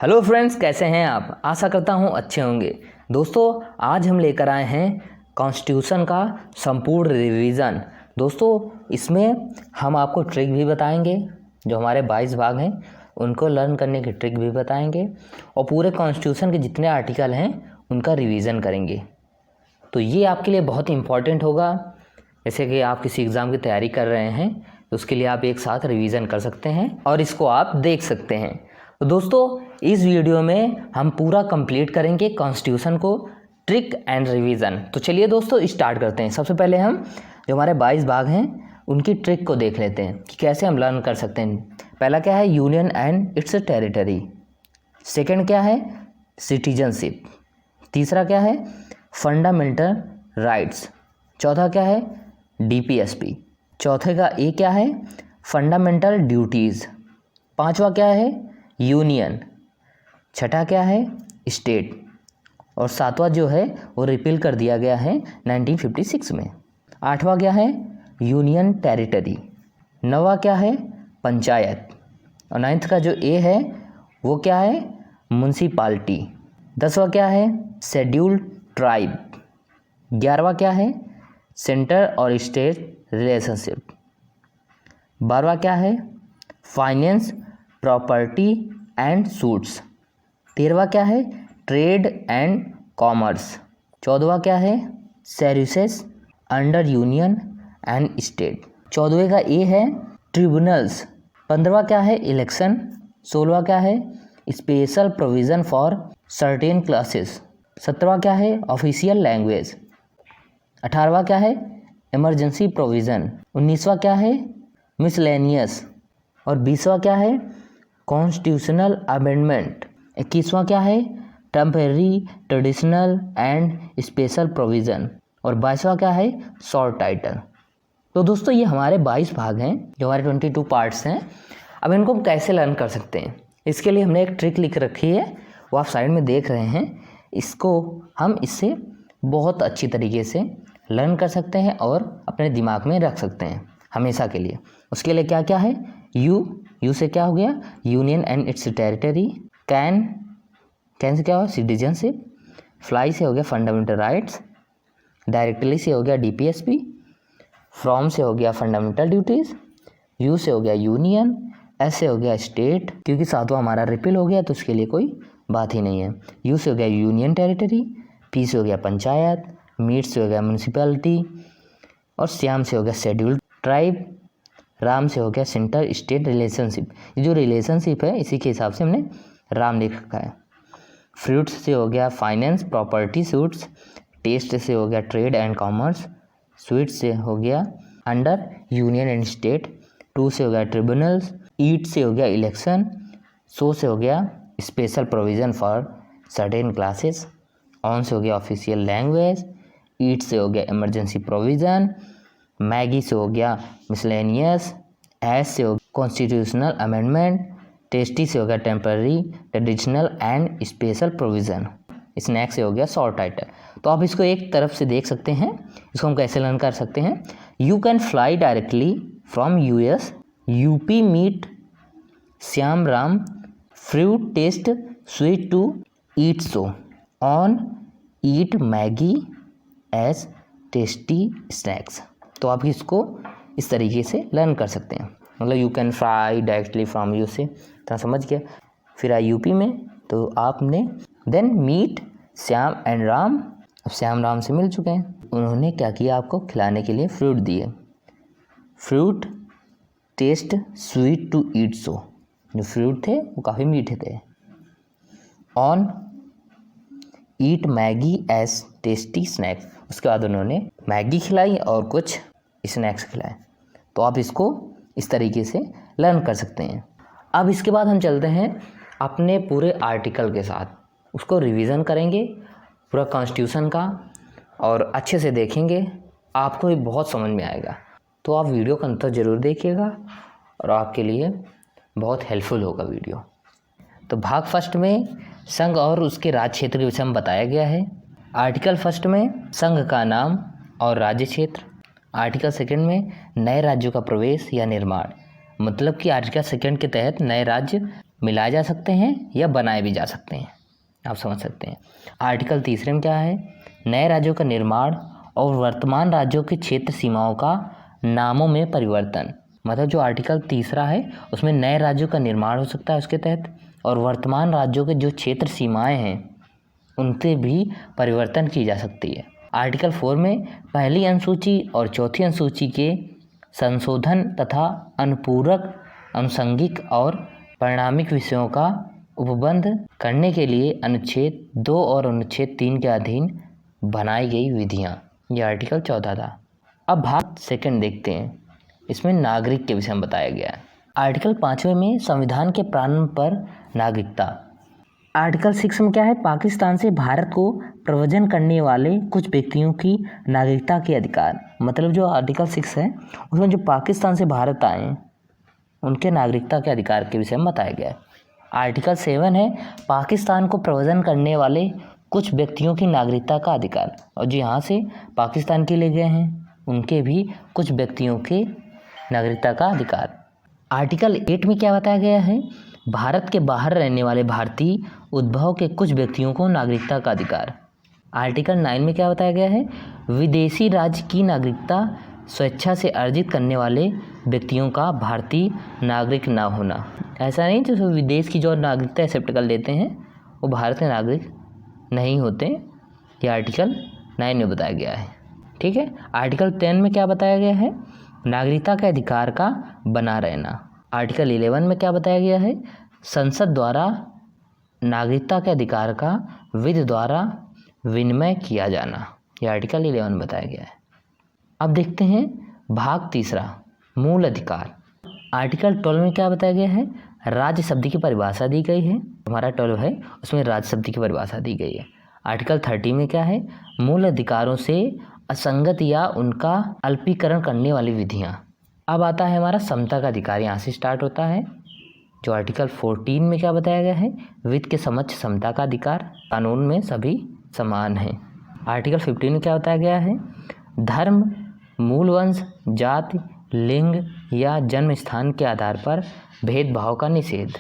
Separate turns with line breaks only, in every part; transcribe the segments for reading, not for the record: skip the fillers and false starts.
Hello friends, कैसे हैं आप? आशा करता हूं अच्छे होंगे। दोस्तों, आज हम लेकर आए हैं कॉन्स्टिट्यूशन का संपूर्ण रिवीजन। दोस्तों, इसमें हम आपको ट्रिक भी बताएंगे, जो हमारे 22 भाग हैं उनको लर्न करने की ट्रिक भी बताएंगे, और पूरे कॉन्स्टिट्यूशन के जितने आर्टिकल हैं उनका रिवीजन करेंगे। तो ये आपके लिए बहुत इम्पॉर्टेंट होगा। जैसे कि आप किसी एग्ज़ाम की तैयारी कर रहे हैं तो उसके लिए आप एक साथ रिवीजन कर सकते हैं और इसको आप देख सकते हैं। तो दोस्तों, इस वीडियो में हम पूरा कंप्लीट करेंगे कॉन्स्टिट्यूशन को, ट्रिक एंड रिवीजन। तो चलिए दोस्तों, स्टार्ट करते हैं। सबसे पहले हम जो हमारे 22 भाग हैं उनकी ट्रिक को देख लेते हैं कि कैसे हम लर्न कर सकते हैं। पहला क्या है? Union and it's territory. Second क्या है? सिटीजनशिप। तीसरा क्या है? Fundamental rights. चौथा क्या है? डीपीएसपी। चौथे का ए क्या है? Fundamental duties. पांचवा क्या है? यूनियन। छठा क्या है? स्टेट। और सातवां जो है वो रिपील कर दिया गया है 1956 में। आठवां क्या है? Union territory. नौवां क्या है? पंचायत। और नाइन्थ का जो ए है वो क्या है? म्युनिसिपालिटी। 10वां क्या है? Scheduled tribe. 11वां क्या है? सेंटर और स्टेट रिलेशनशिप। 12वां क्या है? Finance, property and suits. 13वां क्या है? Trade and commerce. 14वां क्या है? Services under union and state. 14वें का ए है ट्रिब्यूनल्स। 15वां क्या है? इलेक्शन। 16वां क्या है? Special provision for certain classes. 17वां क्या है? Official language. 18वां क्या है? Emergency provision. 19वां क्या है? मिसलेनियस। और 20वां क्या है? Constitutional amendment. 21वां क्या है? Temporary, traditional and special provision. और 22वां क्या है? Short title. तो दोस्तों, ये हमारे 22 भाग हैं, जो हमारे 22 पार्ट्स हैं। अब इनको हम कैसे लर्न कर सकते हैं, इसके लिए हमने एक ट्रिक लिख रखी है, वो आप साइड में देख रहे हैं। इसको हम इससे बहुत अच्छी तरीके से लर्न कर सकते हैं और अपने दिमाग में रख सकते हैं हमेशा के लिए। उसके लिए क्या क्या है? यू से क्या हो गया? Union and it's territory. Can say क्या हुआ? सिटीजनशिप। फ्लाई से हो गया फंडामेंटल राइट्स। डायरेक्टली से हो गया डीपीएसपी। फ्रॉम से हो गया फंडामेंटल ड्यूटीज़। यू से हो गया यूनियन। एस से हो गया स्टेट, क्योंकि सातवां हमारा रिपील हो गया तो उसके लिए कोई बात ही नहीं है। यू से हो गया यूनियन टेरिटरी। पी से हो गया पंचायत। मीट से हो गया म्यूनिसिपैलिटी। और श्याम से हो गया शेड्यूल्ड ट्राइब। राम से हो गया सेंटर स्टेट रिलेशनशिप। ये जो रिलेशनशिप है इसी के हिसाब से हमने राम लिख रखा है। फ्रूट्स से हो गया फाइनेंस, प्रॉपर्टी, सूट्स। टेस्ट से हो गया ट्रेड एंड कॉमर्स। स्वीट से हो गया under union and state. Two से हो गया ट्रिब्यूनल्स। ईट से हो गया इलेक्शन। सो से हो गया special provision for certain classes. On से हो गया ऑफिशियल लैंग्वेज। ईट से हो गया इमरजेंसी प्रोविज़न। मैगी से हो गया मिसलेनियस। एस से हो गया कॉन्स्टिट्यूशनल अमेंडमेंट। टेस्टी से हो गया temporary, traditional and special provision. Snack से हो गया शॉर्ट टाइटल। तो आप इसको एक तरफ से देख सकते हैं, इसको हम कैसे लर्न कर सकते हैं। You can fly directly from US. UP meet Shyam Ram. Fruit taste sweet to eat so. On eat Maggi as tasty snacks. तो आप इसको इस तरीके से लर्न कर सकते हैं। मतलब you can fly directly from you से, तो समझ गया। फिर आई यूपी में, तो आपने then meet Shyam and Ram. अब श्याम राम से मिल चुके हैं, उन्होंने क्या किया? आपको खिलाने के लिए फ्रूट दिए। Fruit taste sweet to eat so. जो फ्रूट थे वो काफ़ी मीठे थे। On eat Maggi as tasty snacks. उसके बाद उन्होंने मैगी खिलाई और कुछ स्नैक्स खिलाए। तो आप इसको इस तरीके से लर्न कर सकते हैं। अब इसके बाद हम चलते हैं अपने पूरे आर्टिकल के साथ, उसको रिवीजन करेंगे पूरा कॉन्स्टिट्यूशन का, और अच्छे से देखेंगे, आपको भी बहुत समझ में आएगा। तो आप वीडियो को अंत तक ज़रूर देखिएगा और आपके लिए बहुत हेल्पफुल होगा वीडियो। तो भाग फर्स्ट में संघ और उसके राज्य क्षेत्र के विषय में बताया गया है। आर्टिकल फर्स्ट में संघ का नाम और राज्य क्षेत्र। आर्टिकल सेकंड में नए राज्यों का प्रवेश या निर्माण। मतलब कि आर्टिकल सेकंड के तहत नए राज्य मिलाए जा सकते हैं या बनाए भी जा सकते हैं, आप समझ सकते हैं। आर्टिकल 3 में क्या है, नए राज्यों का निर्माण और वर्तमान राज्यों के क्षेत्र सीमाओं का नामों में परिवर्तन। मतलब जो आर्टिकल 3 है उसमें नए राज्यों का निर्माण हो सकता है उसके तहत, और वर्तमान राज्यों के जो क्षेत्र सीमाएं हैं उनसे भी परिवर्तन की जा सकती है। आर्टिकल 4 में पहली अनुसूची और चौथी अनुसूची के संशोधन तथा अनुपूरक, अनुषंगिक और परिणामिक विषयों का उपबंध करने के लिए अनुच्छेद 2 और अनुच्छेद 3 के अधीन बनाई गई विधियाँ, ये आर्टिकल 14 था। अब भाग 2 देखते हैं, इसमें नागरिक के विषय में बताया गया है। आर्टिकल 5 में संविधान के प्रारंभ पर नागरिकता। आर्टिकल 6 में क्या है, पाकिस्तान से भारत को प्रव्रजन करने वाले कुछ व्यक्तियों की नागरिकता के अधिकार। मतलब जो आर्टिकल 6 है उसमें जो पाकिस्तान से भारत आए हैं उनके नागरिकता के अधिकार के विषय में बताया गया है। आर्टिकल 7 है पाकिस्तान को प्रव्रजन करने वाले कुछ व्यक्तियों की नागरिकता का अधिकार, और जो यहाँ से पाकिस्तान के लिए गए हैं उनके भी कुछ व्यक्तियों के नागरिकता का अधिकार। आर्टिकल 8 में क्या बताया गया है, भारत के बाहर रहने वाले भारतीय उद्भव के कुछ व्यक्तियों को नागरिकता का अधिकार। आर्टिकल 9 में क्या बताया गया है, विदेशी राज्य की नागरिकता स्वेच्छा से अर्जित करने वाले व्यक्तियों का भारतीय नागरिक ना होना। ऐसा नहीं जो विदेश की जो नागरिकता एक्सेप्ट कर लेते हैं वो भारत के नागरिक नहीं होते, ये आर्टिकल 9 में बताया गया है। ठीक है। आर्टिकल 10 में क्या बताया गया है, नागरिकता के अधिकार का बना रहना। आर्टिकल 11 में क्या बताया गया है, संसद द्वारा नागरिकता के अधिकार का विधि द्वारा विनिमय किया जाना, यह आर्टिकल 11 बताया गया है। अब देखते हैं भाग 3 मूल अधिकार। आर्टिकल 12 में क्या बताया गया है, राज्य शब्द की परिभाषा दी गई है। हमारा 12 है उसमें राज्य शब्द की परिभाषा दी गई है। आर्टिकल 30 में क्या है, मूल अधिकारों से असंगत या उनका अल्पीकरण करने वाली विधियाँ। अब आता है हमारा समता का अधिकार, यहाँ से स्टार्ट होता है। जो आर्टिकल 14 में क्या बताया गया है, वित्त के समक्ष समता का अधिकार, कानून में सभी समान हैं। आर्टिकल 15 में क्या बताया गया है, धर्म, मूल वंश, जाति, लिंग या जन्म स्थान के आधार पर भेदभाव का निषेध।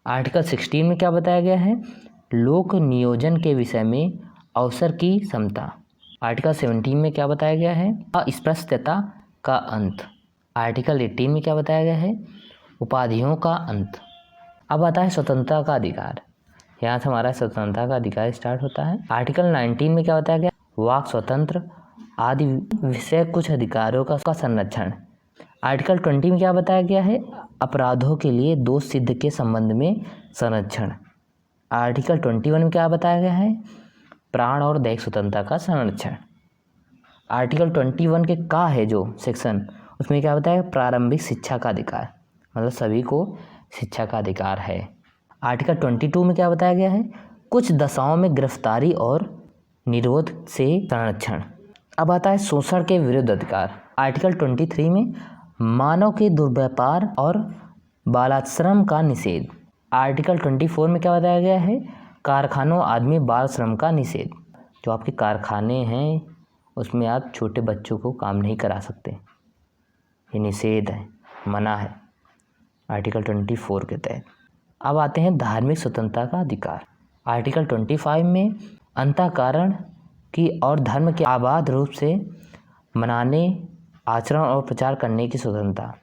आर्टिकल 16 में क्या बताया गया है, लोक नियोजन के विषय में अवसर की समता। आर्टिकल 17 में क्या बताया गया है, अस्पृश्यता का अंत। आर्टिकल 18 में क्या बताया गया है, उपाधियों का अंत। अब आता है स्वतंत्रता का अधिकार, यहाँ से हमारा स्वतंत्रता का अधिकार स्टार्ट होता है। आर्टिकल 19 में क्या बताया गया, वाक स्वतंत्र आदि विषय कुछ अधिकारों का संरक्षण। आर्टिकल 20 में क्या बताया गया है, अपराधों के लिए दोष सिद्ध के संबंध में संरक्षण। आर्टिकल 21 में क्या बताया गया है, प्राण और दैहिक स्वतंत्रता का संरक्षण। आर्टिकल 21 के का है जो सेक्शन, उसमें क्या बताया, प्रारंभिक शिक्षा का अधिकार, मतलब सभी को शिक्षा का अधिकार है। आर्टिकल 22 में क्या बताया गया है, कुछ दशाओं में गिरफ्तारी और निरोध से संरक्षण। अब आता है शोषण के विरुद्ध अधिकार। आर्टिकल 23 में मानव के दुर्व्यापार और बालाश्रम का निषेध। आर्टिकल 24 में क्या बताया गया है, कारखानों आदमी बाल श्रम का निषेध। जो आपके कारखाने हैं उसमें आप छोटे बच्चों को काम नहीं करा सकते, ये निषेध है, मना है आर्टिकल 24 के तहत। अब आते हैं धार्मिक स्वतंत्रता का अधिकार। आर्टिकल 25 में अंतःकरण की और धर्म के आबाद रूप से मनाने, आचरण और प्रचार करने की स्वतंत्रता।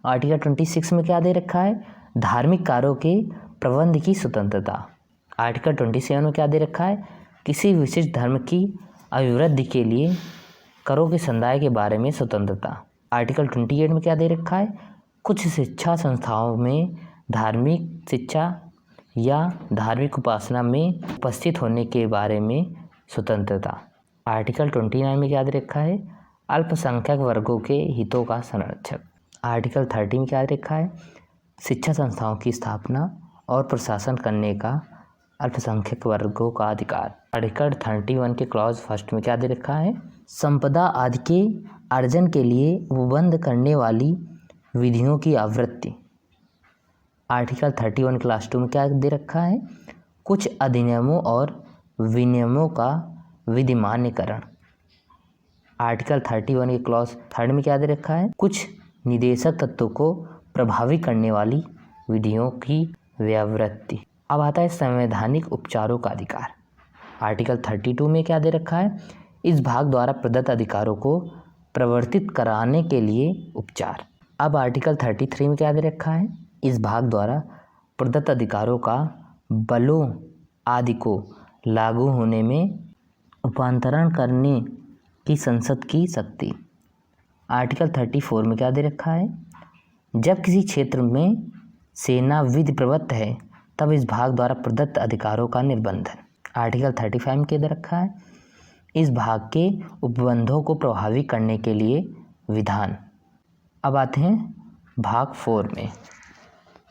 आर्टिकल 26 में क्या दे रखा है, धार्मिक कार्यों के प्रबंध की स्वतंत्रता। आर्टिकल 27 में क्या दे रखा है, किसी विशिष्ट धर्म की अभिवृद्धि के लिए करों के संदाय के बारे में स्वतंत्रता। आर्टिकल 28 में क्या दे रखा है, कुछ शिक्षा संस्थाओं में धार्मिक शिक्षा या धार्मिक उपासना में उपस्थित होने के बारे में स्वतंत्रता। आर्टिकल 29 में क्या दे रखा है, अल्पसंख्यक वर्गों के हितों का संरक्षक। आर्टिकल 30 में क्या दे रखा है, शिक्षा संस्थाओं की स्थापना और प्रशासन करने का अल्पसंख्यक वर्गों का अधिकार। आर्टिकल 31 के क्लॉज 1 में क्या दे रखा है, संपदा आदि के अर्जन के लिए उपबंध करने वाली विधियों की आवृत्ति। आर्टिकल 31 क्लास 2 में क्या दे रखा है, कुछ अधिनियमों और विनियमों का विधिमान्यकरण। आर्टिकल 31 के क्लॉज 3 में क्या दे रखा है, कुछ निदेशक तत्वों को प्रभावी करने वाली विधियों की व्यावृत्ति। अब आता है संवैधानिक उपचारों का अधिकार। आर्टिकल 32 में क्या दे रखा है? इस भाग द्वारा प्रदत्त अधिकारों को प्रवर्तित कराने के लिए उपचार। अब आर्टिकल 33 में क्या दे रखा है? इस भाग द्वारा प्रदत्त अधिकारों का बलों आदि को लागू होने में उपांतरण करने की संसद की शक्ति। आर्टिकल 34 में क्या दे रखा है? जब किसी क्षेत्र में सेना विधि प्रवृत्त है तब इस भाग द्वारा प्रदत्त अधिकारों का निर्बंधन। आर्टिकल 35 में क्या दे रखा है? इस भाग के उपबंधों को प्रभावी करने के लिए विधान। अब आते हैं भाग 4 में।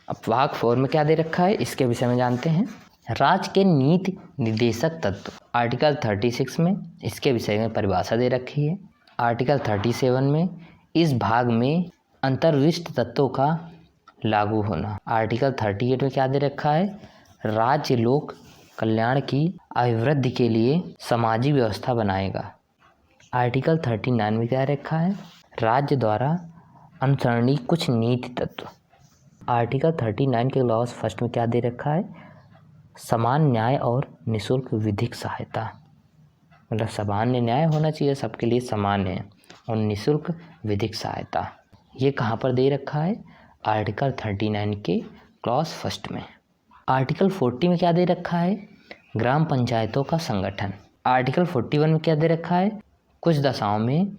अब भाग 4 में क्या दे रखा है इसके विषय में जानते हैं। राज्य के नीति निर्देशक तत्व। आर्टिकल 36 में इसके विषय में परिभाषा दे रखी है। आर्टिकल 37 में इस भाग में अंतर्विष्ट तत्वों का लागू होना। आर्टिकल 38 में क्या दे रखा है? राज्य लोक कल्याण की अभिवृद्धि के लिए सामाजिक व्यवस्था बनाएगा। आर्टिकल 39 में क्या रखा है? राज्य द्वारा अनुसरणीय कुछ नीति तत्व। आर्टिकल 39 के क्लॉज फर्स्ट में क्या दे रखा है? समान न्याय और निःशुल्क विधिक सहायता। मतलब सामान्य न्याय होना चाहिए, सबके लिए समान है, और निःशुल्क विधिक सहायता। ये कहाँ पर दे रखा है? आर्टिकल 39 के क्लॉज फर्स्ट में। आर्टिकल 40 में क्या दे रखा है? ग्राम पंचायतों का संगठन। आर्टिकल 41 में क्या दे रखा है? कुछ दशाओं में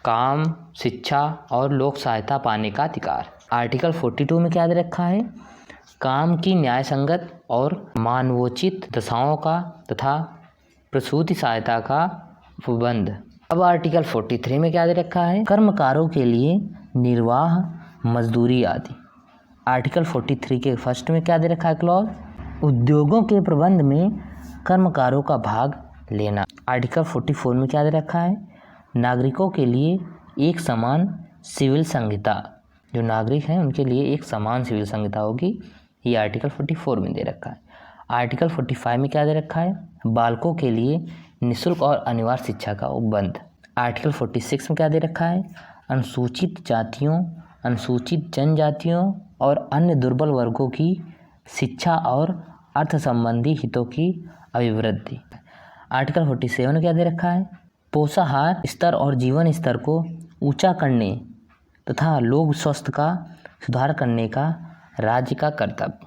काम, शिक्षा और लोक सहायता पाने का अधिकार। आर्टिकल 42 में क्या दे रखा है? काम की न्याय संगत और मानवोचित दशाओं का तथा प्रसूति सहायता का उपबंध। अब आर्टिकल 43 में क्या दे रखा है? कर्मकारों के लिए निर्वाह, मजदूरी आदि। आर्टिकल 43 के फर्स्ट में क्या दे रखा है क्लॉज? उद्योगों के प्रबंध में कर्मकारों का भाग लेना। आर्टिकल 44 में क्या दे रखा है? नागरिकों के लिए एक समान सिविल संहिता। जो नागरिक हैं उनके लिए एक समान सिविल संहिता होगी। ये आर्टिकल 44 में दे रखा है। आर्टिकल 45 में क्या दे रखा है? बालकों के लिए निःशुल्क और अनिवार्य शिक्षा का उपबंध। आर्टिकल 46 में क्या दे रखा है? अनुसूचित जातियों, अनुसूचित जनजातियों और अन्य दुर्बल वर्गों की शिक्षा और अर्थ संबंधी हितों की अभिवृद्धि। आर्टिकल 47 में क्या दे रखा है? पोषाहार स्तर और जीवन स्तर को ऊंचा करने तथा लोक स्वास्थ्य का सुधार करने का राज्य का कर्तव्य।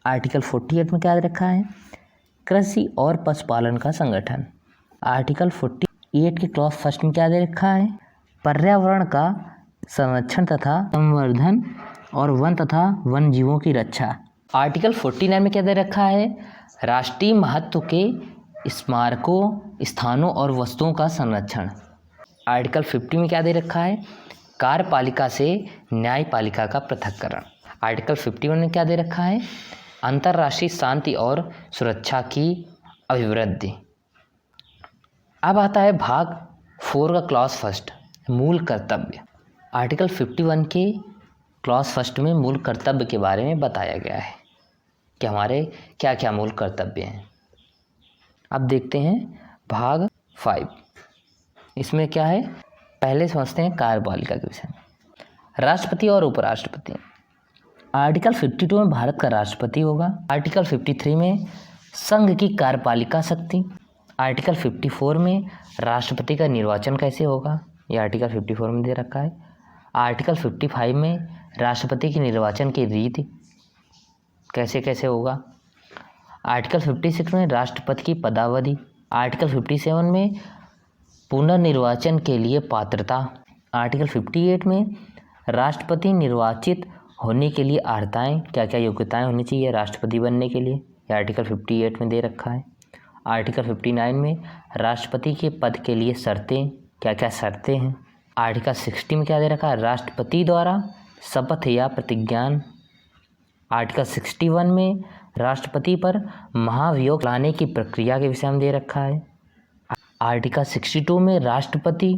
आर्टिकल 48 में क्या दे रखा है? कृषि और पशुपालन का संगठन। आर्टिकल 48 के क्लॉज फर्स्ट में क्या दे रखा है? पर्यावरण का संरक्षण तथा संवर्धन और वन तथा वन जीवों की रक्षा। आर्टिकल 49 में क्या दे रखा है? राष्ट्रीय महत्व के स्मारकों, स्थानों और वस्तुओं का संरक्षण। आर्टिकल 50 में क्या दे रखा है? कार्यपालिका से न्यायपालिका का पृथक्करण। आर्टिकल 51 में क्या दे रखा है? अंतर्राष्ट्रीय शांति और सुरक्षा की अभिवृद्धि। अब आता है भाग 4 का क्लॉज फर्स्ट, मूल कर्तव्य। आर्टिकल 51 के क्लॉज फर्स्ट में मूल कर्तव्य के बारे में बताया गया है कि हमारे क्या क्या मूल कर्तव्य हैं। अब देखते हैं भाग 5। इसमें क्या है? पहले समझते हैं कार्यपालिका के विषय में। राष्ट्रपति और उपराष्ट्रपति। आर्टिकल 52 में भारत का राष्ट्रपति होगा। आर्टिकल 53 में संघ की कार्यपालिका शक्ति। आर्टिकल 54 में राष्ट्रपति का निर्वाचन कैसे होगा, ये आर्टिकल 54 में दे रखा है। आर्टिकल 55 में राष्ट्रपति के निर्वाचन की रीति कैसे कैसे होगा। आर्टिकल 56 में राष्ट्रपति की पदावधि। आर्टिकल 57 में पुनर्निर्वाचन के लिए पात्रता। आर्टिकल 58 में राष्ट्रपति निर्वाचित होने के लिए अर्हताएँ, क्या क्या योग्यताएं होनी चाहिए राष्ट्रपति बनने के लिए, यह आर्टिकल 58 में दे रखा है। आर्टिकल 59 में राष्ट्रपति के पद के लिए शर्तें, क्या क्या शर्तें हैं। आर्टिकल 60 में क्या दे रखा है? राष्ट्रपति द्वारा शपथ या प्रतिज्ञान। आर्टिकल 61 में राष्ट्रपति पर महाभियोग लाने की प्रक्रिया के विषय में दे रखा है। आर्टिकल 62 में राष्ट्रपति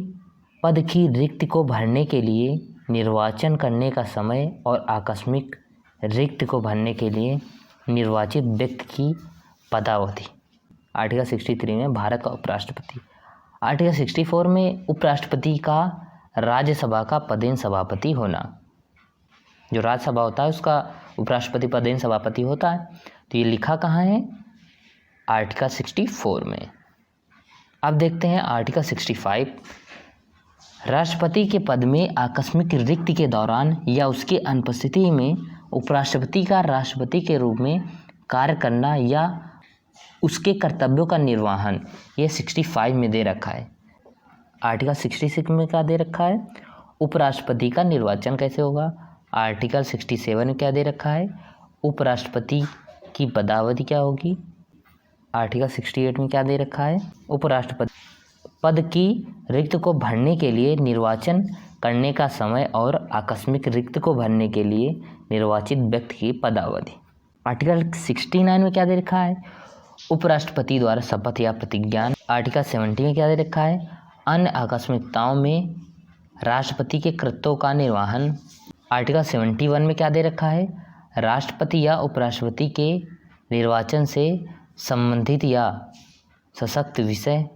पद की रिक्ति को भरने के लिए निर्वाचन करने का समय और आकस्मिक रिक्ति को भरने के लिए निर्वाचित व्यक्ति की पदावधि। आर्टिकल 63 में भारत का उपराष्ट्रपति। आर्टिकल 64 में उपराष्ट्रपति का राज्यसभा का पदेन सभापति होना। जो राज्यसभा होता है उसका उपराष्ट्रपति पदेन सभापति होता है। तो ये लिखा कहाँ है? आर्टिकल 64 में। अब देखते हैं आर्टिकल 65। राष्ट्रपति के पद में आकस्मिक रिक्ति के दौरान या उसकी अनुपस्थिति में उपराष्ट्रपति का राष्ट्रपति के रूप में कार्य करना या उसके कर्तव्यों का निर्वहन, ये 65 में दे रखा है। आर्टिकल 66 में क्या दे रखा है? उपराष्ट्रपति का निर्वाचन कैसे होगा। आर्टिकल 67 में क्या दे रखा है? उपराष्ट्रपति की पदावधि क्या होगी। आर्टिकल 68 में क्या दे रखा है? उपराष्ट्रपति पद की रिक्त को भरने के लिए निर्वाचन करने का समय और आकस्मिक रिक्त को भरने के लिए निर्वाचित व्यक्ति की पदावधि। आर्टिकल 69 में क्या दे रखा है? उपराष्ट्रपति द्वारा शपथ या प्रतिज्ञान। आर्टिकल 70 में क्या दे रखा है? अन्य आकस्मिकताओं में राष्ट्रपति के कृत्यों का निर्वहन। आर्टिकल 71 में क्या दे रखा है? राष्ट्रपति या उपराष्ट्रपति के निर्वाचन से संबंधित या सशक्त विषय।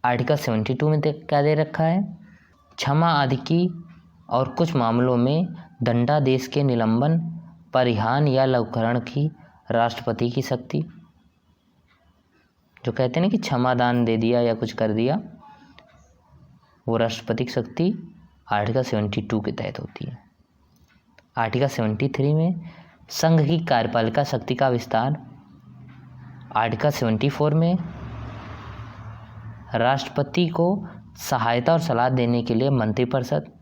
आर्टिकल 72 में क्या दे रखा है? क्षमा आदि की और कुछ मामलों में दंडादेश के निलंबन, परिहान या लघुकरण की राष्ट्रपति की शक्ति। जो कहते हैं ना कि क्षमादान दे दिया या कुछ कर दिया, वो राष्ट्रपति की शक्ति आर्टिकल 72 के तहत होती है। आर्टिकल 73 में संघ की कार्यपालिका शक्ति का विस्तार। आर्टिकल 74 में राष्ट्रपति को सहायता और सलाह देने के लिए मंत्रिपरिषद,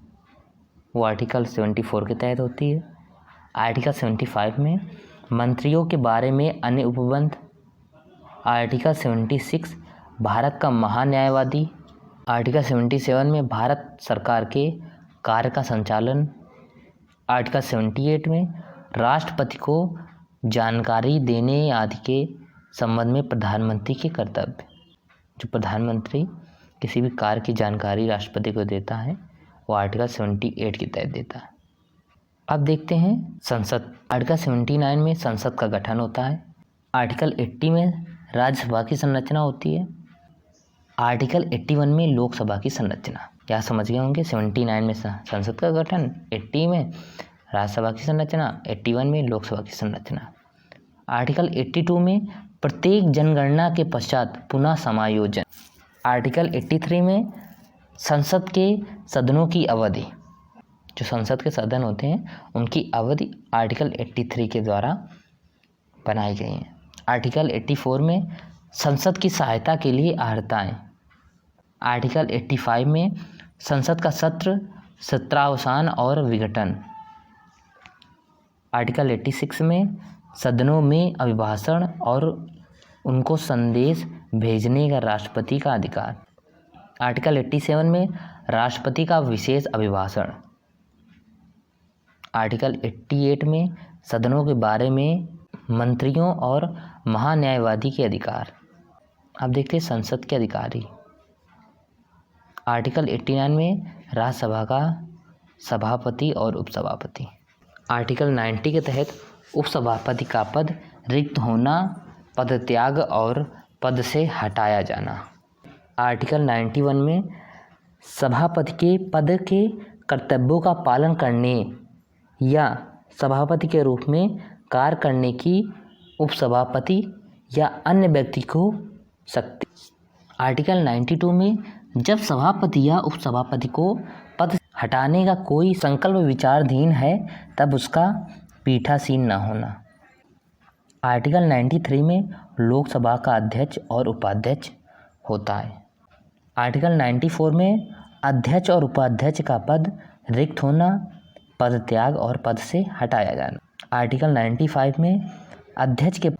वो आर्टिकल 74 के तहत होती है। आर्टिकल 75 में मंत्रियों के बारे में अन्य उपबंध। आर्टिकल 76 भारत का महान्यायवादी। आर्टिकल 77 में भारत सरकार के कार्य का संचालन। आर्टिकल 78 में राष्ट्रपति को जानकारी देने आदि के संबंध में प्रधानमंत्री के कर्तव्य। जो प्रधानमंत्री किसी भी कार्य की जानकारी राष्ट्रपति को देता है, वो आर्टिकल 78 के तहत देता है। अब देखते हैं संसद। आर्टिकल 79 में संसद का गठन होता है। आर्टिकल 80 में राज्यसभा की संरचना होती है। आर्टिकल 81 में लोकसभा की संरचना। क्या समझ गए होंगे? 79 में संसद का गठन, 80 में राज्यसभा की संरचना, 81 में लोकसभा की संरचना। आर्टिकल 82 में प्रत्येक जनगणना के पश्चात पुनः समायोजन। आर्टिकल 83 में संसद के सदनों की अवधि। जो संसद के सदन होते हैं उनकी अवधि आर्टिकल 83 के द्वारा बनाई गई हैं। आर्टिकल 84 में संसद की सहायता के लिए अर्हताएँ। आर्टिकल 85 में संसद का सत्र, सत्रावसान और विघटन। आर्टिकल 86 में सदनों में अभिभाषण और उनको संदेश भेजने का राष्ट्रपति का अधिकार। आर्टिकल 87 में राष्ट्रपति का विशेष अभिभाषण। आर्टिकल 88 में सदनों के बारे में मंत्रियों और महान्यायवादी के अधिकार। अब देखते हैं संसद के अधिकारी। आर्टिकल 89 में राज्यसभा का सभापति और उपसभापति। आर्टिकल 90 के तहत उपसभापति का पद रिक्त होना, पदत्याग और पद से हटाया जाना। आर्टिकल 91 में सभापति के पद के कर्तव्यों का पालन करने या सभापति के रूप में कार्य करने की उपसभापति या अन्य व्यक्ति को शक्ति। आर्टिकल 92 में जब सभापति या उपसभापति को पद से हटाने का कोई संकल्प विचाराधीन है तब उसका पीठासीन न होना। आर्टिकल 93 में लोकसभा का अध्यक्ष और उपाध्यक्ष होता है। आर्टिकल 94 में अध्यक्ष और उपाध्यक्ष का पद रिक्त होना, पदत्याग और पद से हटाया जाना। आर्टिकल 95 में अध्यक्ष के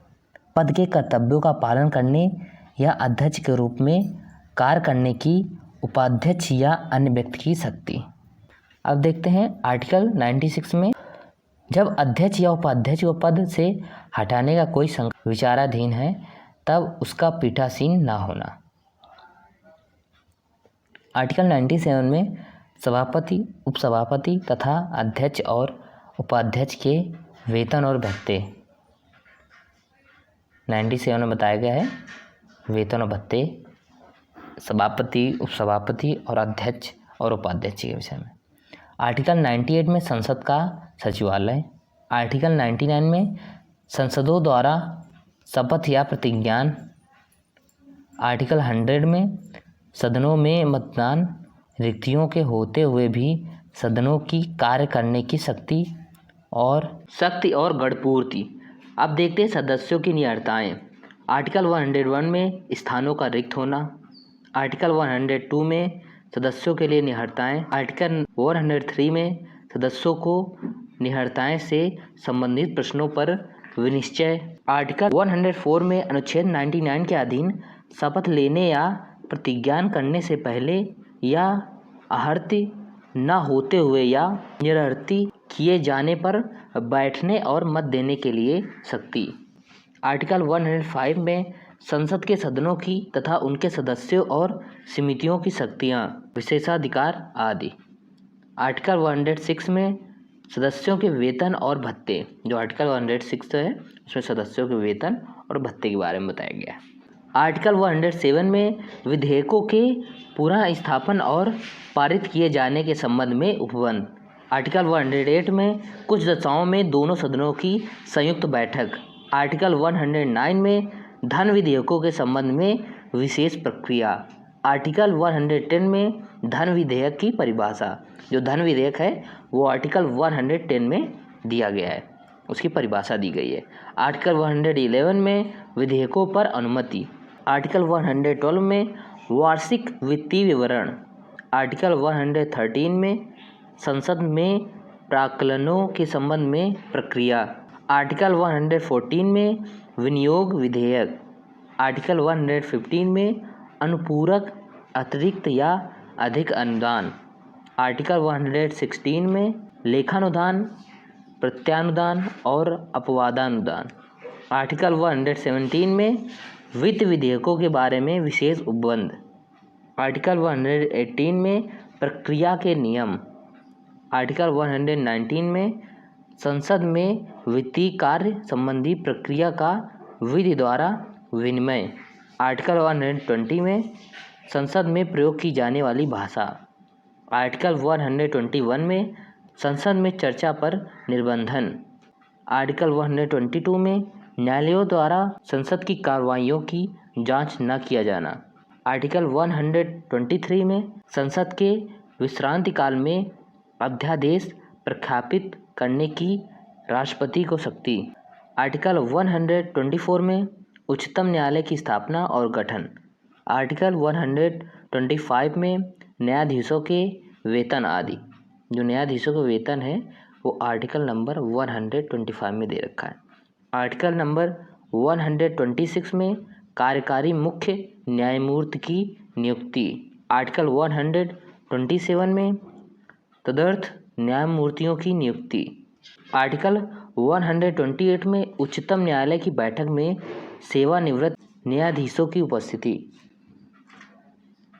पद के कर्तव्यों का पालन करने या अध्यक्ष के रूप में कार्य करने की उपाध्यक्ष या अन्य व्यक्ति की शक्ति। अब देखते हैं आर्टिकल 96 में जब अध्यक्ष या उपाध्यक्ष को पद से हटाने का कोई संकल्प विचाराधीन है तब उसका पीठासीन न होना। आर्टिकल 97 में सभापति, उपसभापति तथा अध्यक्ष और उपाध्यक्ष के वेतन और भत्ते। 97 में बताया गया है वेतन और भत्ते सभापति, उपसभापति और अध्यक्ष और उपाध्यक्ष के विषय में। आर्टिकल 98 में संसद का सचिवालय। आर्टिकल 99 में संसदों द्वारा शपथ या प्रतिज्ञान। आर्टिकल 100 में सदनों में मतदान, रिक्तियों के होते हुए भी सदनों की कार्य करने की शक्ति और गढ़पूर्ति। अब देखते हैं सदस्यों की नियर्ताएँ। आर्टिकल 101 में स्थानों का रिक्त होना। आर्टिकल 102 में सदस्यों के लिए निहर्ताएँ। आर्टिकल 103 में सदस्यों को निहर्ताएँ से संबंधित प्रश्नों पर विनिश्चय। आर्टिकल 104 में अनुच्छेद 99 के अधीन शपथ लेने या प्रतिज्ञान करने से पहले या आहर्ति न होते हुए या निरर्थी किए जाने पर बैठने और मत देने के लिए शक्ति। आर्टिकल 105 में संसद के सदनों की तथा उनके सदस्यों और समितियों की शक्तियाँ, विशेषाधिकार आदि। आर्टिकल 106 में सदस्यों के वेतन और भत्ते। जो आर्टिकल 106 है उसमें सदस्यों के वेतन और भत्ते के बारे में बताया गया है। आर्टिकल 107 में विधेयकों के पुनः स्थापन और पारित किए जाने के संबंध में उपबंध। आर्टिकल 108 में कुछ दशाओं में दोनों सदनों की संयुक्त बैठक। आर्टिकल 109 में धन विधेयकों के संबंध में विशेष प्रक्रिया। आर्टिकल 110 में धन विधेयक की परिभाषा। जो धन विधेयक है वो आर्टिकल 110 में दिया गया है, उसकी परिभाषा दी गई है। आर्टिकल 111 में विधेयकों पर अनुमति। आर्टिकल 112 में वार्षिक वित्तीय विवरण। आर्टिकल 113 में संसद में प्राक्कलनों के संबंध में प्रक्रिया। आर्टिकल 114 में विनियोग विधेयक। आर्टिकल 115 में अनुपूरक, अतिरिक्त या अधिक अनुदान। आर्टिकल 116 में लेखानुदान, प्रत्यानुदान और अपवादानुदान। आर्टिकल 117 में वित्त विधेयकों के बारे में विशेष उपबंध। आर्टिकल 118 में प्रक्रिया के नियम। आर्टिकल 119 में संसद में वित्तीय कार्य संबंधी प्रक्रिया का विधि द्वारा विनिमय। आर्टिकल 120 में संसद में प्रयोग की जाने वाली भाषा। आर्टिकल 121 में संसद में चर्चा पर निर्बंधन। आर्टिकल 122 में न्यायालयों द्वारा संसद की कार्रवाइयों की जांच न किया जाना। आर्टिकल 123 में संसद के विश्रांति काल में अध्यादेश प्रख्यापित करने की राष्ट्रपति को शक्ति। आर्टिकल 124 में उच्चतम न्यायालय की स्थापना और गठन। आर्टिकल 125 में न्यायाधीशों के वेतन आदि। जो न्यायाधीशों का वेतन है वो आर्टिकल नंबर 125 में दे रखा है। आर्टिकल नंबर 126 में कार्यकारी मुख्य न्यायमूर्ति की नियुक्ति। आर्टिकल 127 में तदर्थ न्यायमूर्तियों की नियुक्ति। आर्टिकल 128 में उच्चतम न्यायालय की बैठक में सेवानिवृत्त न्यायाधीशों की उपस्थिति।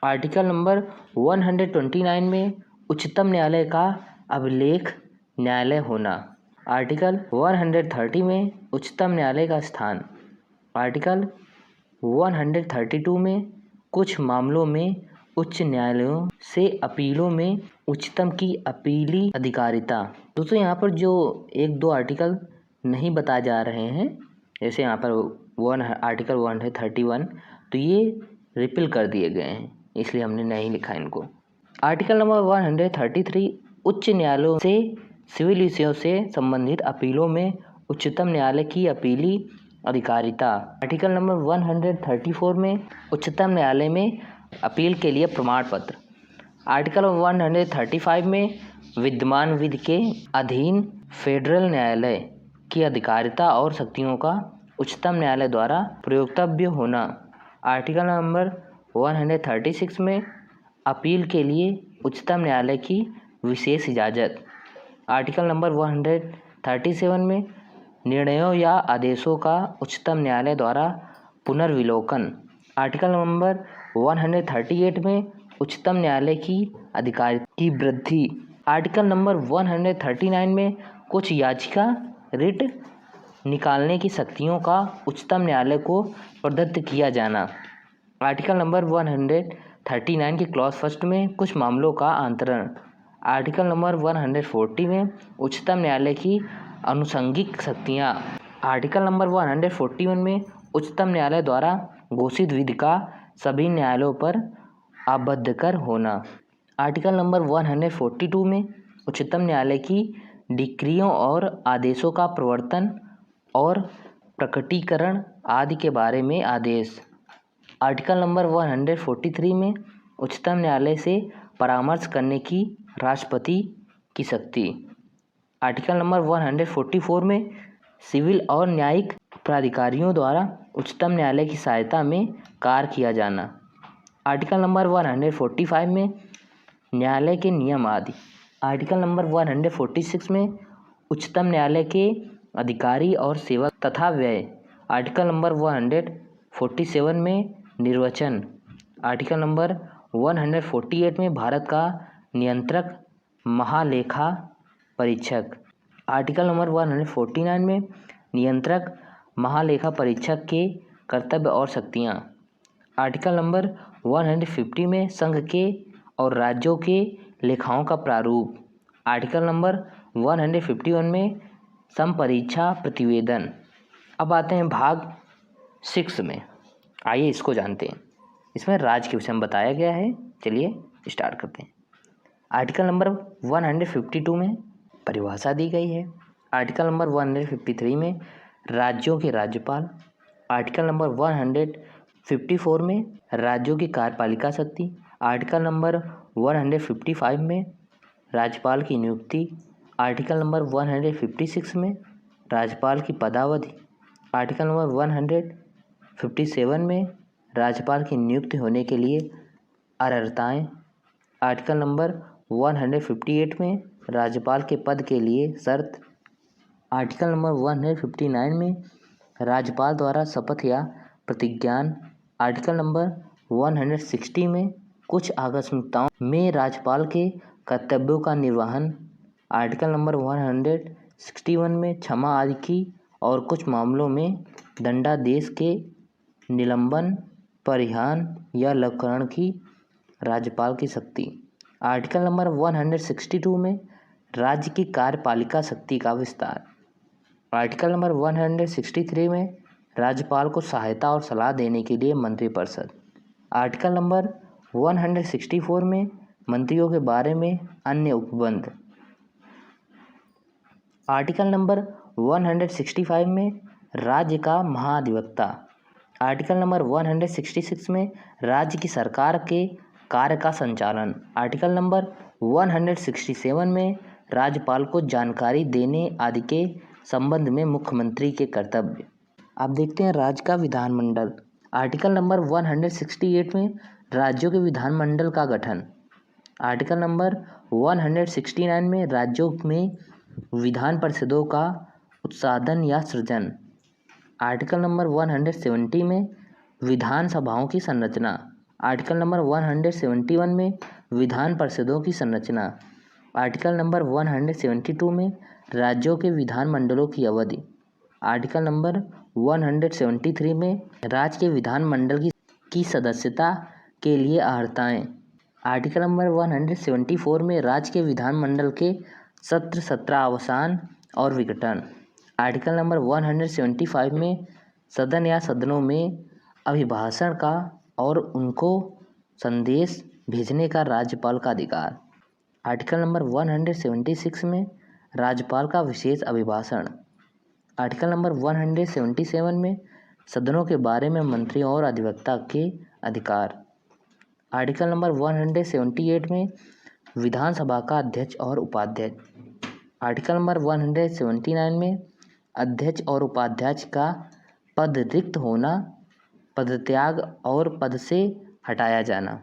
आर्टिकल नंबर 129 में उच्चतम न्यायालय का अभिलेख न्यायालय होना। आर्टिकल 130 में उच्चतम न्यायालय का स्थान। आर्टिकल 132 में कुछ मामलों में उच्च न्यायालयों से अपीलों में उच्चतम की अपीली अधिकारिता। दोस्तों यहाँ पर जो एक दो आर्टिकल नहीं बताए जा रहे हैं, जैसे यहाँ पर आर्टिकल 131, तो ये रिपील कर दिए गए हैं, इसलिए हमने नहीं लिखा इनको। आर्टिकल नंबर 133 उच्च न्यायालयों से सिविल विषयों से संबंधित अपीलों में उच्चतम न्यायालय की अपीली अधिकारिता। आर्टिकल नंबर 134 में उच्चतम न्यायालय में अपील के लिए प्रमाण पत्र। आर्टिकल 135 में विद्यमान विधि के अधीन फेडरल न्यायालय की अधिकारिता और शक्तियों का उच्चतम न्यायालय द्वारा प्रयोक्तव्य होना। आर्टिकल नंबर 136 में अपील के लिए उच्चतम न्यायालय की विशेष इजाज़त। आर्टिकल नंबर 137 में निर्णयों या आदेशों का उच्चतम न्यायालय द्वारा पुनर्विलोकन। आर्टिकल नंबर 138 में उच्चतम न्यायालय की अधिकारिता की वृद्धि। आर्टिकल नंबर 139 में कुछ याचिका रिट निकालने की शक्तियों का उच्चतम न्यायालय को प्रदत्त किया जाना। आर्टिकल नंबर 139 के क्लॉज फर्स्ट में कुछ मामलों का अंतरण। आर्टिकल नंबर 140 में उच्चतम न्यायालय की अनुषंगिक शक्तियाँ। आर्टिकल नंबर 141 में उच्चतम न्यायालय द्वारा घोषित विधि का सभी न्यायालयों पर आबद्धकर होना। आर्टिकल नंबर 142 में उच्चतम न्यायालय की डिक्रियों और आदेशों का प्रवर्तन और प्रकटीकरण आदि के बारे में आदेश। आर्टिकल नंबर 143 में उच्चतम न्यायालय से परामर्श करने की राष्ट्रपति की शक्ति। आर्टिकल नंबर 144 में सिविल और न्यायिक प्राधिकारियों द्वारा उच्चतम न्यायालय की सहायता में कार्य किया जाना। आर्टिकल नंबर 145 में न्यायालय के नियम आदि। आर्टिकल नंबर 146 में उच्चतम न्यायालय के अधिकारी और सेवक तथा व्यय। आर्टिकल नंबर 147 में निर्वाचन। आर्टिकल नंबर 148 में भारत का नियंत्रक महालेखा परीक्षक। आर्टिकल नंबर 149 में नियंत्रक महालेखा परीक्षक के कर्तव्य और शक्तियाँ। आर्टिकल नंबर 150 में संघ के और राज्यों के लेखाओं का प्रारूप। आर्टिकल नंबर 151 में समपरीक्षा प्रतिवेदन। अब आते हैं भाग 6 में, आइए इसको जानते हैं। इसमें राज्य के विषय में बताया गया है। चलिए स्टार्ट करते हैं। आर्टिकल नंबर 152 में परिभाषा दी गई है। आर्टिकल नंबर 153 में राज्यों के राज्यपाल। आर्टिकल नंबर 154 में राज्यों की कार्यपालिका शक्ति। आर्टिकल नंबर 155 में राज्यपाल की नियुक्ति। आर्टिकल नंबर 156 में राज्यपाल की पदावधि। आर्टिकल नंबर 157 में राज्यपाल की नियुक्ति होने के लिए अर्हताएँ। आर्टिकल नंबर 158 में राज्यपाल के पद के लिए शर्त। आर्टिकल नंबर 159 में राज्यपाल द्वारा शपथ या प्रतिज्ञान। आर्टिकल नंबर 160 में कुछ आकस्मिकताओं में राज्यपाल के कर्तव्यों का निर्वहन। आर्टिकल नंबर 161 में क्षमा आदि की और कुछ मामलों में दंडादेश के निलंबन, परिहान या लघुकरण की राज्यपाल की शक्ति। आर्टिकल नंबर 162 में राज्य की कार्यपालिका शक्ति का विस्तार। आर्टिकल नंबर 163 में राज्यपाल को सहायता और सलाह देने के लिए मंत्रिपरिषद। आर्टिकल नंबर 164 में मंत्रियों के बारे में अन्य उपबंध। आर्टिकल नंबर 165 में राज्य का महाधिवक्ता। आर्टिकल नंबर 166 में राज्य की सरकार के कार्य का संचालन। आर्टिकल नंबर 167 में राज्यपाल को जानकारी देने आदि के संबंध में मुख्यमंत्री के कर्तव्य। अब देखते हैं राज्य का विधानमंडल। आर्टिकल नंबर 168 में राज्यों के विधानमंडल का गठन। आर्टिकल नंबर 169 में राज्यों में विधान परिषदों का उत्साधन या सृजन। आर्टिकल नंबर 170 में विधानसभाओं की संरचना। आर्टिकल नंबर 171 में विधान परिषदों की संरचना। आर्टिकल नंबर 172 में राज्यों के विधानमंडलों की अवधि। आर्टिकल नंबर 173 में राज्य के विधानमंडल की सदस्यता के लिए अर्हताएँ। आर्टिकल नंबर 174 में राज्य के विधानमंडल के सत्रावसान और विघटन। आर्टिकल नंबर 175 में सदन या सदनों में अभिभाषण का और उनको संदेश भेजने का राज्यपाल का अधिकार। आर्टिकल नंबर 176 में राज्यपाल का विशेष अभिभाषण। आर्टिकल नंबर 177 में सदनों के बारे में मंत्रियों और अधिवक्ता के अधिकार। आर्टिकल नंबर 178 में विधानसभा का अध्यक्ष और उपाध्यक्ष। आर्टिकल नंबर 179 में अध्यक्ष और उपाध्यक्ष का पद रिक्त होना, पदत्याग और पद से हटाया जाना।